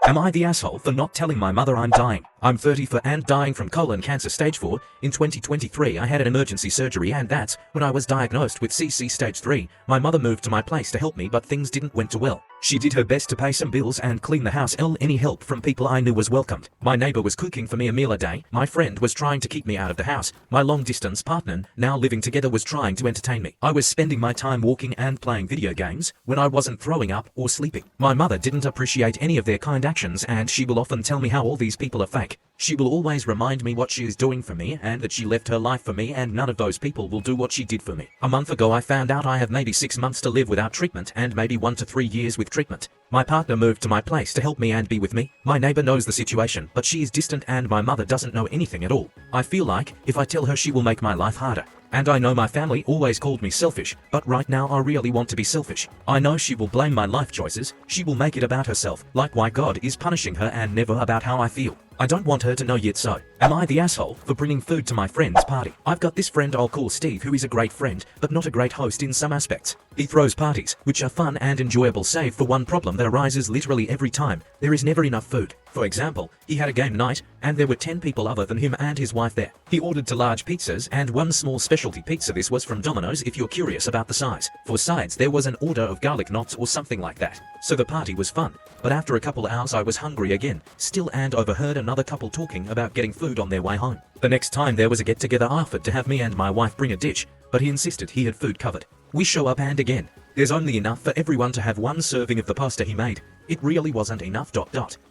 Am I the asshole for not telling my mother I'm dying? I'm 34 and dying from colon cancer stage 4. In 2023 I had an emergency surgery, and that's when I was diagnosed with CC stage 3. My mother moved to my place to help me, but things didn't went too well. She did her best to pay some bills and clean the house. Any help from people I knew was welcomed. My neighbor was cooking for me a meal a day. My friend was trying to keep me out of the house. My long distance partner, now living together, was trying to entertain me. I was spending my time walking and playing video games when I wasn't throwing up or sleeping. My mother didn't appreciate any of their kind actions, and she will often tell me how all these people are fake. She will always remind me what she is doing for me and that she left her life for me, and none of those people will do what she did for me. A month ago I found out I have maybe 6 months to live without treatment and maybe 1 to 3 years with treatment. My partner moved to my place to help me and be with me. My neighbor knows the situation, but she is distant and my mother doesn't know anything at all. I feel like if I tell her, she will make my life harder. And I know my family always called me selfish, but right now I really want to be selfish. I know she will blame my life choices. She will make it about herself, like why God is punishing her, and never about how I feel. I don't want her to know yet, so am I the asshole for bringing food to my friend's party? I've got this friend I'll call Steve, who is a great friend, but not a great host in some aspects. He throws parties, which are fun and enjoyable, save for one problem that arises literally every time. There is never enough food. For example, he had a game night, and there were 10 people other than him and his wife there. He ordered 2 large pizzas and 1 small specialty pizza. This was from Domino's, if you're curious about the size. For sides, there was an order of garlic knots or something like that. So the party was fun, but after a couple hours I was hungry again, still, and overheard another couple talking about getting food on their way home. The next time there was a get-together, I offered to have me and my wife bring a dish, but he insisted he had food covered. We show up, and again, there's only enough for everyone to have 1 serving of the pasta he made. It really wasn't enough.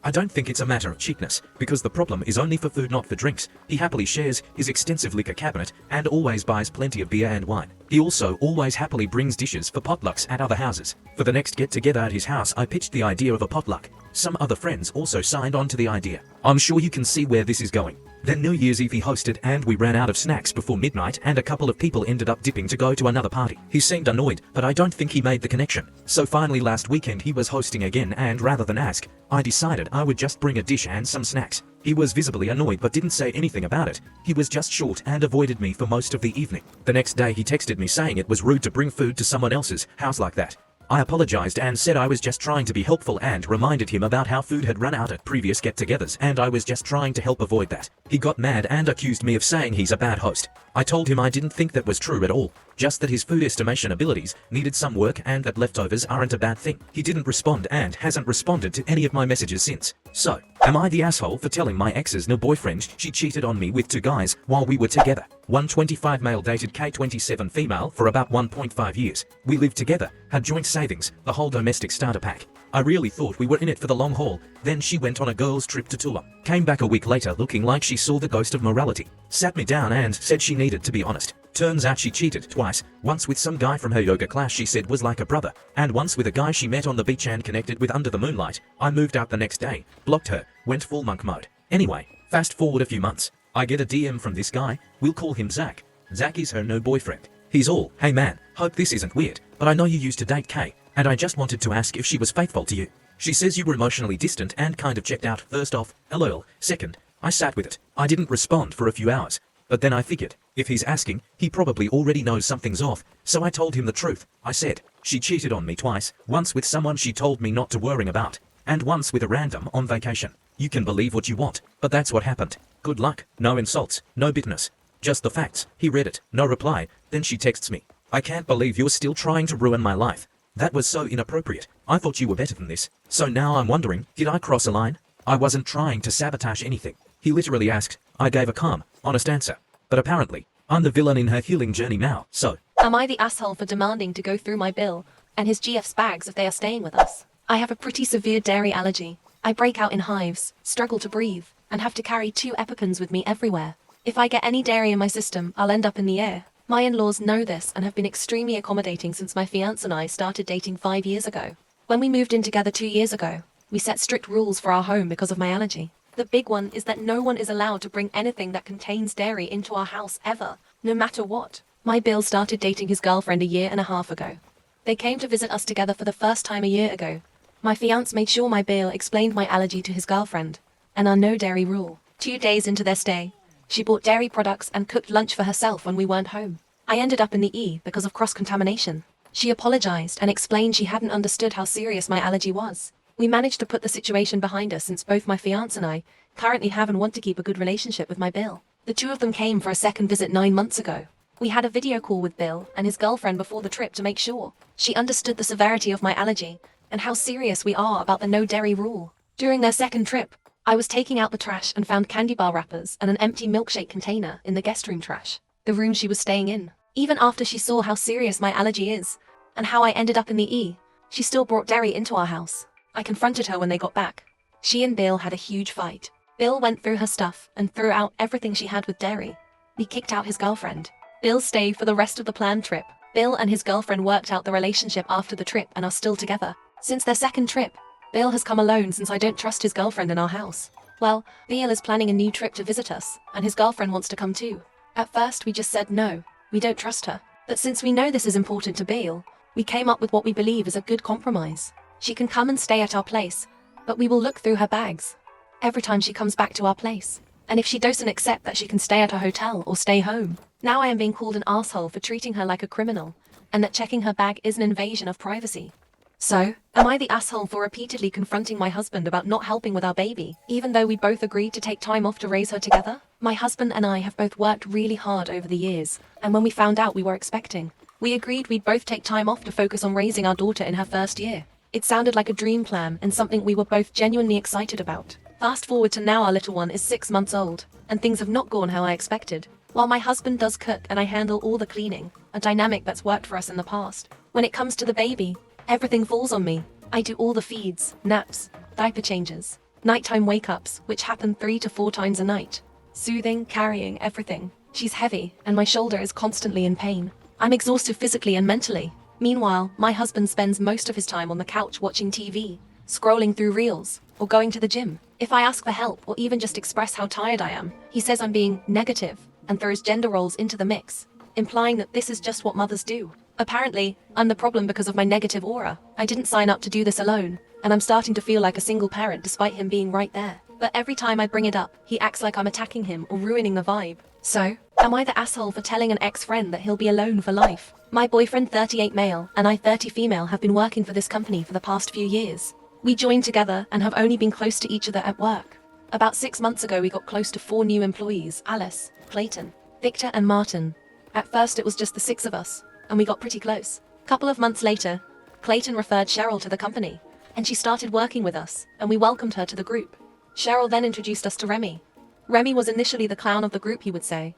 I don't think it's a matter of cheapness, because the problem is only for food, not for drinks. He happily shares his extensive liquor cabinet and always buys plenty of beer and wine. He also always happily brings dishes for potlucks at other houses. For the next get-together at his house, I pitched the idea of a potluck. Some other friends also signed on to the idea. I'm sure you can see where this is going. Then New Year's Eve he hosted, and we ran out of snacks before midnight, and a couple of people ended up dipping to go to another party. He seemed annoyed, but I don't think he made the connection. So finally last weekend he was hosting again, and rather than ask, I decided I would just bring a dish and some snacks. He was visibly annoyed but didn't say anything about it. He was just short and avoided me for most of the evening. The next day he texted me saying it was rude to bring food to someone else's house like that. I apologized and said I was just trying to be helpful, and reminded him about how food had run out at previous get-togethers, and I was just trying to help avoid that. He got mad and accused me of saying he's a bad host. I told him I didn't think that was true at all, just that his food estimation abilities needed some work and that leftovers aren't a bad thing. He didn't respond and hasn't responded to any of my messages since. So, am I the asshole for telling my ex's new boyfriend she cheated on me with 2 guys while we were together? 125 male dated K27 female for about 1.5 years. We lived together, had joint savings, the whole domestic starter pack. I really thought we were in it for the long haul. Then she went on a girls' trip to Tula. Came back a week later looking like she saw the ghost of morality. Sat me down and said she needed to be honest. Turns out she cheated twice. Once with some guy from her yoga class she said was like a brother, and once with a guy she met on the beach and connected with under the moonlight. I moved out the next day, blocked her, went full monk mode. Anyway, fast forward a few months. I get a DM from this guy. We'll call him Zach. Zach is her new boyfriend. He's all, hey man, hope this isn't weird, but I know you used to date Kay, and I just wanted to ask if she was faithful to you. She says you were emotionally distant and kind of checked out. First off, LOL. Second, I sat with it. I didn't respond for a few hours, but then I figured, if he's asking, he probably already knows something's off, so I told him the truth. I said, she cheated on me twice, once with someone she told me not to worry about, and once with a random on vacation. You can believe what you want, but that's what happened. Good luck. No insults, no bitterness. Just the facts. He read it, no reply. Then she texts me, I can't believe you're still trying to ruin my life. That was so inappropriate. I thought you were better than this. So now I'm wondering, did I cross a line? I wasn't trying to sabotage anything. He literally asked. I gave a calm, honest answer. But apparently, I'm the villain in her healing journey now, so. Am I the asshole for demanding to go through my bill and his GF's bags if they are staying with us? I have a pretty severe dairy allergy. I break out in hives, struggle to breathe, and have to carry 2 EpiPens with me everywhere. If I get any dairy in my system, I'll end up in the air. My in-laws know this and have been extremely accommodating since my fiancé and I started dating 5 years ago. When we moved in together 2 years ago, we set strict rules for our home because of my allergy. The big one is that no one is allowed to bring anything that contains dairy into our house ever, no matter what. My Bill started dating his girlfriend 1.5 years ago. They came to visit us together for the first time 1 year ago. My fiancé made sure my Bill explained my allergy to his girlfriend and our no dairy rule. 2 days into their stay, she bought dairy products and cooked lunch for herself when we weren't home. I ended up in the E because of cross-contamination. She apologized and explained she hadn't understood how serious my allergy was. We managed to put the situation behind us since both my fiance and I currently have and want to keep a good relationship with my Bill. The two of them came for a second visit 9 months ago. We had a video call with Bill and his girlfriend before the trip to make sure she understood the severity of my allergy and how serious we are about the no dairy rule. During their second trip, I was taking out the trash and found candy bar wrappers and an empty milkshake container in the guest room trash, the room she was staying in. Even after she saw how serious my allergy is and how I ended up in the she still brought dairy into our house. I confronted her when they got back. She and Bill had a huge fight. Bill went through her stuff and threw out everything she had with dairy. He kicked out his girlfriend. Bill stayed for the rest of the planned trip. Bill and his girlfriend worked out the relationship after the trip and are still together. Since their second trip, Bill has come alone since I don't trust his girlfriend in our house. Well, Bill is planning a new trip to visit us, and his girlfriend wants to come too. At first we just said no, we don't trust her. But since we know this is important to Bill, we came up with what we believe is a good compromise. She can come and stay at our place, but we will look through her bags every time she comes back to our place. And if she doesn't accept that she can stay at a hotel or stay home, now I am being called an asshole for treating her like a criminal, and that checking her bag is an invasion of privacy. So, am I the asshole for repeatedly confronting my husband about not helping with our baby, even though we both agreed to take time off to raise her together? My husband and I have both worked really hard over the years, and when we found out we were expecting, we agreed we'd both take time off to focus on raising our daughter in her first year. It sounded like a dream plan and something we were both genuinely excited about. Fast forward to now, our little one is 6 months old, and things have not gone how I expected. While my husband does cook and I handle all the cleaning, a dynamic that's worked for us in the past, when it comes to the baby, everything falls on me. I do all the feeds, naps, diaper changes, nighttime wake-ups, which happen 3 to 4 times a night. Soothing, carrying, everything. She's heavy, and my shoulder is constantly in pain. I'm exhausted physically and mentally. Meanwhile, my husband spends most of his time on the couch watching TV, scrolling through reels, or going to the gym. If I ask for help or even just express how tired I am, he says I'm being negative and throws gender roles into the mix, implying that this is just what mothers do. Apparently, I'm the problem because of my negative aura. I didn't sign up to do this alone, and I'm starting to feel like a single parent despite him being right there. But every time I bring it up, he acts like I'm attacking him or ruining the vibe. So, am I the asshole for telling an ex-friend that he'll be alone for life? My boyfriend, 38 male, and I, 30 female, have been working for this company for the past few years. We joined together and have only been close to each other at work. About 6 months ago, we got close to 4 new employees: Alice, Clayton, Victor, and Martin. At first, it was just the 6 of us, and we got pretty close. Couple of months later, Clayton referred Cheryl to the company, and she started working with us, and we welcomed her to the group. Cheryl then introduced us to Remy. Remy was initially the clown of the group, he would say,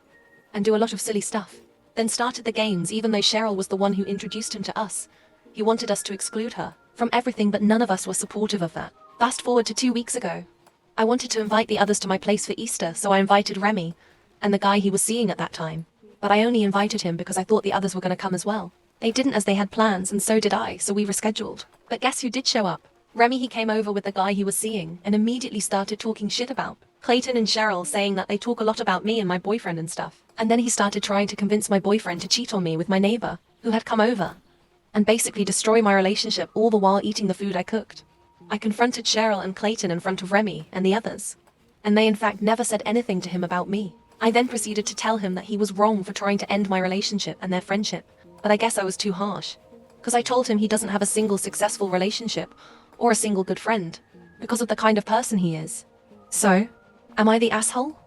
and do a lot of silly stuff. Then started the games, even though Cheryl was the one who introduced him to us. He wanted us to exclude her from everything, but none of us were supportive of that. Fast forward to 2 weeks ago. I wanted to invite the others to my place for Easter, so I invited Remy and the guy he was seeing at that time. But I only invited him because I thought the others were going to come as well. They didn't, as they had plans, and so did I, so we rescheduled. But guess who did show up? Remy. He came over with the guy he was seeing and immediately started talking shit about Clayton and Cheryl, saying that they talk a lot about me and my boyfriend and stuff. And then he started trying to convince my boyfriend to cheat on me with my neighbor, who had come over, and basically destroy my relationship, all the while eating the food I cooked. I confronted Cheryl and Clayton in front of Remy and the others, and they in fact never said anything to him about me. I then proceeded to tell him that he was wrong for trying to end my relationship and their friendship, but I guess I was too harsh, because I told him he doesn't have a single successful relationship or a single good friend because of the kind of person he is. So, am I the asshole?